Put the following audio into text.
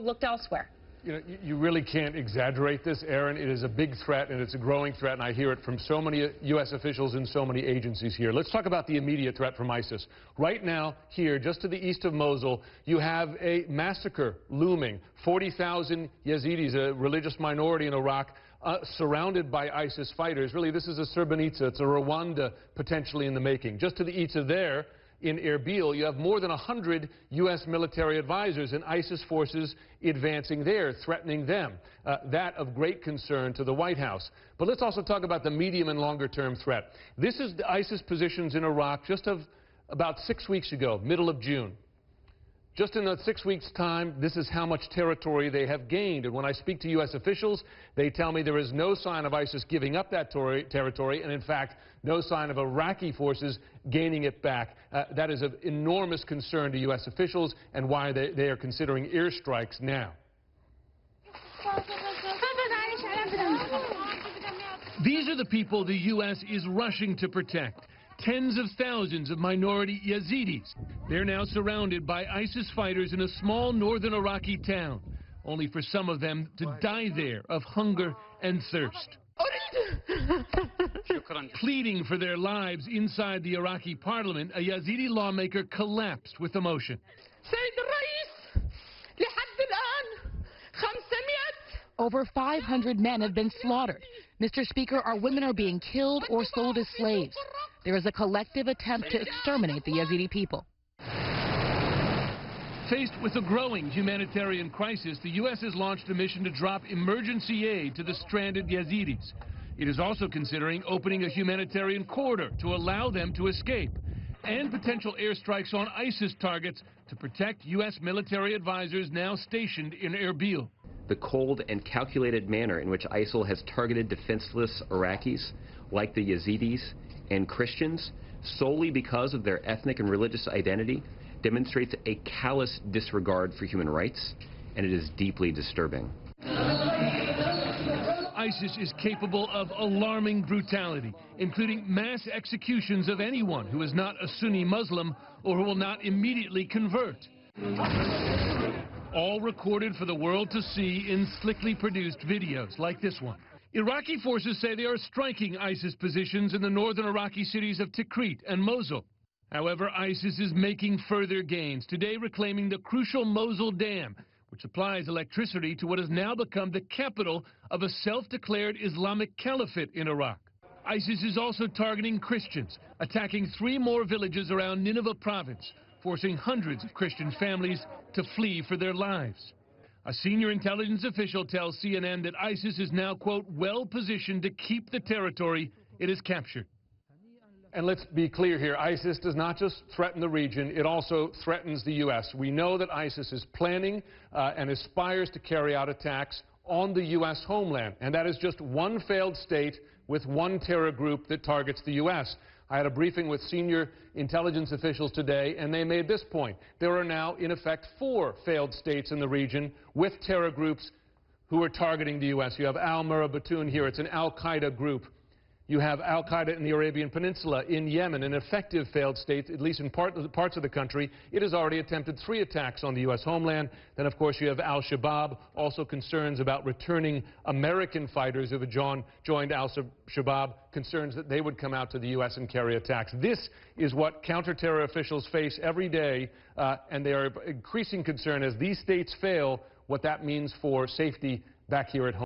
looked elsewhere. You know, you really can't exaggerate this, Aaron. It is a big threat, and it's a growing threat, and I hear it from so many U.S. officials and so many agencies here. Let's talk about the immediate threat from ISIS. Right now, here, just to the east of Mosul, you have a massacre looming. 40,000 Yazidis, a religious minority in Iraq, surrounded by ISIS fighters. Really, this is a Srebrenica. It's a Rwanda potentially in the making. Just to the east of there, in Erbil, you have more than 100 U.S. military advisors and ISIS forces advancing there, threatening them. That of great concern to the White House. But let's also talk about the medium and longer term threat. This is the ISIS positions in Iraq just about 6 weeks ago, middle of June. Just in 6 weeks' time, this is how much territory they have gained. And when I speak to U.S. officials, they tell me there is no sign of ISIS giving up that territory, and in fact, no sign of Iraqi forces gaining it back. That is of enormous concern to U.S. officials and why they are considering airstrikes now. These are the people the U.S. is rushing to protect. Tens of thousands of minority Yazidis. They're now surrounded by ISIS fighters in a small northern Iraqi town, only for some of them to die there of hunger and thirst. Pleading for their lives inside the Iraqi parliament, a Yazidi lawmaker collapsed with emotion. Over 500 men have been slaughtered. Mr. Speaker, our women are being killed or sold as slaves. There is a collective attempt to exterminate the Yazidi people. Faced with a growing humanitarian crisis, the U.S. has launched a mission to drop emergency aid to the stranded Yazidis. It is also considering opening a humanitarian corridor to allow them to escape, and potential airstrikes on ISIS targets to protect U.S. military advisors now stationed in Erbil. The cold and calculated manner in which ISIL has targeted defenseless Iraqis, like the Yazidis and Christians, solely because of their ethnic and religious identity, demonstrates a callous disregard for human rights, and it is deeply disturbing. ISIS is capable of alarming brutality, including mass executions of anyone who is not a Sunni Muslim or who will not immediately convert. All recorded for the world to see in slickly produced videos like this one. Iraqi forces say they are striking ISIS positions in the northern Iraqi cities of Tikrit and Mosul. However, ISIS is making further gains, today reclaiming the crucial Mosul Dam, which supplies electricity to what has now become the capital of a self-declared Islamic caliphate in Iraq. ISIS is also targeting Christians, attacking 3 more villages around Nineveh province, forcing hundreds of Christian families to flee for their lives. A senior intelligence official tells CNN that ISIS is now, quote, well positioned to keep the territory it has captured. And let's be clear here, ISIS does not just threaten the region, it also threatens the U.S. We know that ISIS is planning and aspires to carry out attacks on the U.S. homeland, and that is just one failed state with one terror group that targets the U.S. I had a briefing with senior intelligence officials today, and they made this point. There are now, in effect, 4 failed states in the region with terror groups who are targeting the U.S. You have al-Murabitun here. It's an al-Qaeda group. You have al-Qaeda in the Arabian Peninsula, in Yemen, an effective failed state, at least in parts of the country. It has already attempted 3 attacks on the U.S. homeland. Then, of course, you have al-Shabaab, also concerns about returning American fighters who have joined al-Shabaab, concerns that they would come out to the U.S. and carry attacks. This is what counterterror officials face every day, and they are increasing concern as these states fail, what that means for safety back here at home.